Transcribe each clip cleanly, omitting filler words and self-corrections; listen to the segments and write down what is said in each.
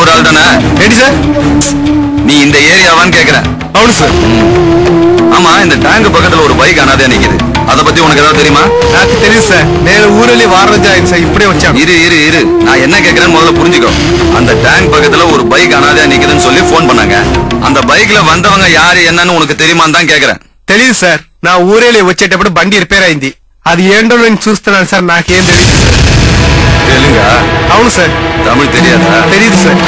ஒரு ஆள் தானே? Ready sir. நீ இந்த ஏரியாவான்னு கேக்குறேன். అవును சார். ஆமா, இந்த டேங்க் பக்கத்துல ஒரு பைக் அனாதையா நிக்குது. அத பத்தி உனக்கு ஏதாவது தெரியுமா? నాకు తెలియదు సార్. నేను ఊరెళ్ళి వారం రోజు అయింది సార్. ఇప్పుడే వచ్చాను. இரு நான் என்ன கேக்குறேன்னு முதல்ல புரிஞ்சுக்கோ. அந்த டேங்க் பக்கத்துல ஒரு பைக் அனாதையா நிக்குதுன்னு சொல்லி போன் பண்ணாங்க. அந்த பைக்ல வந்தவங்க யாரு என்னன்னு உனக்கு தெரியுமான்னு தான் கேக்குறேன். తెలియదు సార్. నా ఊరెళ్ళి వచ్చేటప్పుడు బండి రిపేర్ అయింది. అది ఏంటో నేను చూస్తున్నాను సార్. నాకేం తెలియదు సార్. தெலுங்கா? అవును సార్. தமிழ் தெரியாதா? తెలియదు సార్.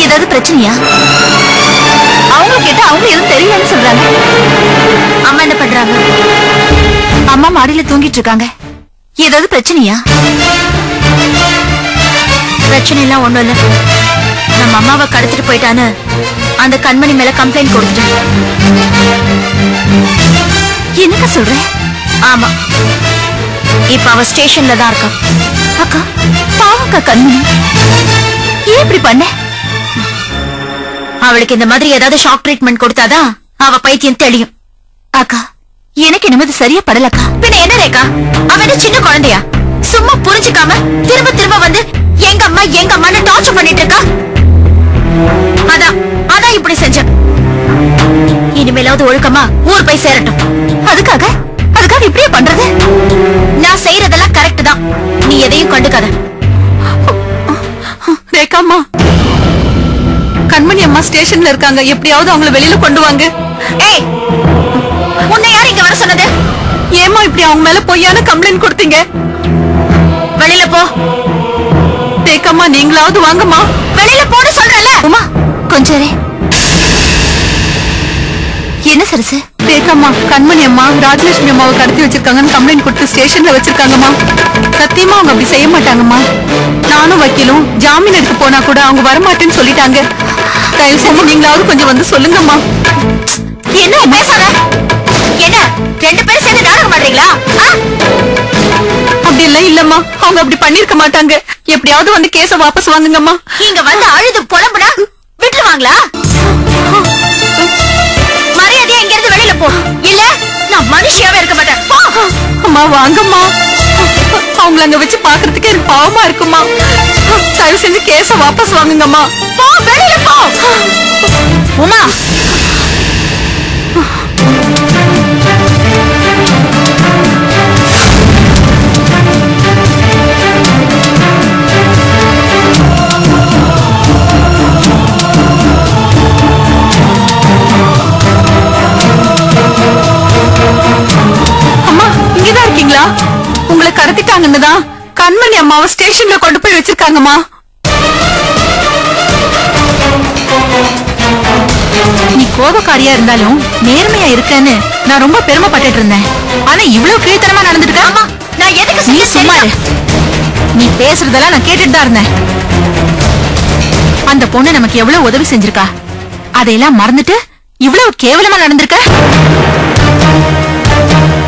ஏதாவது பிரச்சனையா? அவங்க கேட்டா அவங்க எதுவும் தெரியலன்னு சொல்றாங்க. அம்மா என்ன பண்றாங்க? அம்மா மாடியில தூங்கிட்டு இருக்காங்க. ஏதாவது பிரச்சனையா? பிரச்சனை எல்லாம் ஒண்ணும் இல்ல. நம்ம அம்மாவை கடத்திட்டு போயிட்டான்னு அந்த கண்மணி மேல கம்ப்ளைண்ட் கொடுத்துட்டேன். என்னக்க சொல்ற? ஆமா, இப்ப அவ ஸ்டேஷன்ல தான் இருக்கா. அக்கா, பாவக்கா கண்மணி, ஏன் இப்படி பண்ண? அவளுக்கு இந்த மாதிரி ஏதாவது ஷாக் ட்ரீட்மெண்ட் கொடுத்தாதான் அவ பைத்தியம் தெளியும். அக்கா, எனக்கு என்னமது சரியா படலக்கா. பின்ன என்ன ரேக்கா, அவன் சின்ன குழந்தையா? சும்மா புரிஞ்சுக்காம திரும்ப திரும்ப வந்து எங்க அம்மான்னு டார்ச்சர் பண்ணிட்டு இருக்கா. அதான் இப்படி செஞ்ச. இனிமேலாவது ஒழுக்கமா ஊர் போய் சேரட்டும். அதுக்காக இப்படியே பண்றது? நான் செய்யறதெல்லாம் கரெக்ட் தான். நீ எதையும் கண்டுக்காத. ரேகாம்மா, கண்மணி அம்மா ஸ்டேஷன்ல இருக்காங்க. எப்படியாவது அவங்கள வெளியில கொண்டு வாங்க. ஏய், உன்னை யார் இங்க வர சொன்னது? ஏமா இப்படி அவங்க மேல பொய்யான கம்ப்ளைண்ட் கொடுத்தீங்க? வெளியில போ. ரேகாம்மா, நீங்களாவது வாங்கம்மா. வெளியில போன்னு சொல்றல. உமா, கொஞ்சம் என்ன சரசு? ரேகாம்மா, கண்மணி அம்மா ராஜலட்சுமி அம்மாவை கடத்தி வச்சிருக்காங்கன்னு கம்ப்ளைண்ட் கொடுத்து ஸ்டேஷன்ல வச்சிருக்காங்கம்மா. சத்தியமா அவங்க அப்படி செய்ய மாட்டாங்கம்மா. நானும் வக்கீலும் ஜாமீன் எடுக்க போனா கூட அவங்க வரமாட்டேன்னு சொல்லிட்டாங்க. தயவு செஞ்சு நீங்களாவது கொஞ்சம் வந்து சொல்லுங்கம்மா. என்ன பேசாத? என்ன ரெண்டு பேரும் சேர்ந்து நாடகம் பண்றீங்களா? அப்படி எல்லாம் இல்லம்மா, அவங்க அப்படி பண்ணிருக்க மாட்டாங்க. எப்படியாவது வந்து கேஸ வாபஸ் வாங்குங்கம்மா. இங்க வந்து அழுது புலம்புனா விட்டுருவாங்களா? மரியாதையா இங்க இருந்து வெளியில போ, இல்ல நான் மனுஷியாவே இருக்க மாட்டேன். அம்மா வாங்கம்மா. அவங்கள அங்க வச்சு பாக்குறதுக்கு எனக்கு பாவமா இருக்குமா. தயவு செஞ்சு கேஸ வாபஸ் வாங்குங்கம்மா. போ, வெளியில போ. உமா, அம்மா இங்கதான் இருக்கீங்களா? உங்களை கடத்திட்டாங்கன்னுதான் கண்மணி அம்மாவை ஸ்டேஷன்ல கொண்டு போய் வச்சிருக்காங்கம்மா. நீ கோபக்காரியா இருந்தாலும் நேர்மையா இருக்கன்னு நான் ரொம்ப பெருமைப்பட்டு இருந்தேன். ஆனா இவ்வளவு கீழ்த்தனமா நடந்துட்டு. ஆமா, நான் எதுக்கு நீ சும்மா இரு. நீ பேசுறதெல்லாம் நான் கேட்டுட்டு தான் இருந்தேன். அந்த பொண்ணு நமக்கு எவ்வளவு உதவி செஞ்சிருக்கா, அதையெல்லாம் மறந்துட்டு இவ்வளவு கேவலமா நடந்திருக்க.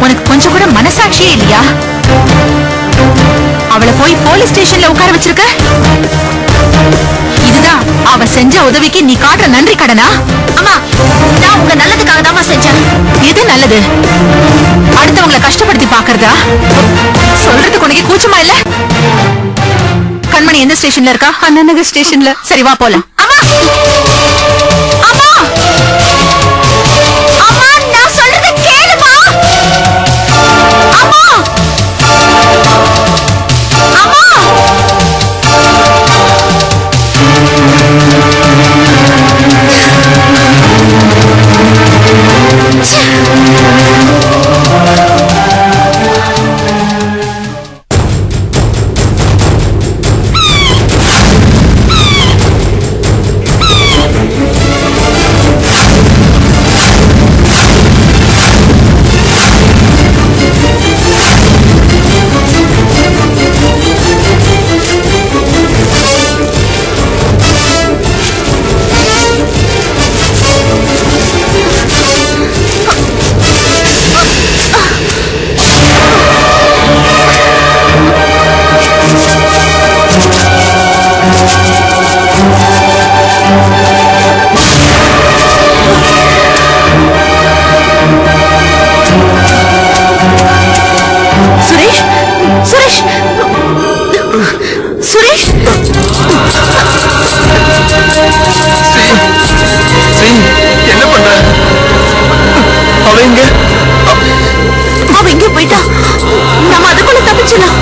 உனக்கு கொஞ்சம் கூட மனசாட்சியே இல்லையா? அவளை போய் போலீஸ் ஸ்டேஷன்ல உட்கார வச்சிருக்க. இதுதான் அவ செஞ்ச உதவிக்கு நீ காட்டுற நன்றி கடனா? அம்மா, நான் உங்க நல்லதுக்காக தான் செஞ்சேன். எது நல்லது? அடுத்தவங்களை கஷ்டப்படுத்தி பாக்குறதா? சொல்றதுக்கு உனக்கு கூச்சமா இல்ல? கண்மணி எந்த ஸ்டேஷன்ல இருக்கா? அண்ணா நகர் ஸ்டேஷன்ல. சரி வா போலாம். அம்மா, அம்மா, அம்மா, நான் சொல்றத கேளுமா. அம்மா, அம்மா, இங்க அவ இங்க போயிட்டா நம்ம அதுக்குள்ள தப்பிச்சலாம்.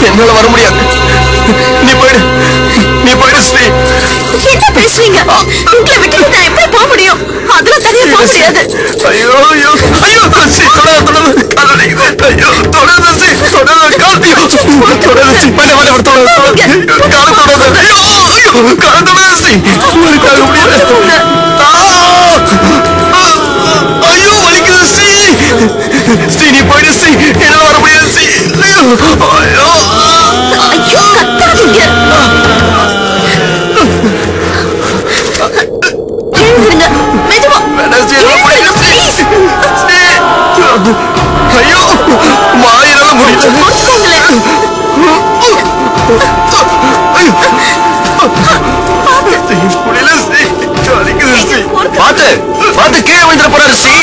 என்னால வர முடியாது. நீ போயிடு ஸ்ரீ. என்ன பேசுறீங்க? உங்களை விட்டுட்டு நான் எப்படி போக முடியும்? அதுல தனியா போக முடியாது. ஐயோ ஐயோ ஐயோ ஸ்ரீ தொடாத ஐயோ தொடாத ஸ்ரீ தொடாத கார்த்தியோ தொடாத ஸ்ரீ பண்ண தொடாத ஐயோ ஐயோ தொடாத ஸ்ரீ உனக்காக முடியாது. ஐயோ வலிக்குது ஸ்ரீ. ஸ்ரீ நீ போயிடு ஸ்ரீ. என்னால வர முடியாது ஸ்ரீ. ஐயோ ஐயோ ஐயோ கத்தாதீங்க. எழுந்துருங்க மெதுவா. எழுந்துருங்க ப்ளீஸ். ஐயோ மாயினால முடியல. போச்சுக்கோங்களேன். முடியல ஸ்ரீ. பாத்து கீழே விழுந்துட போறாரு ஸ்ரீ.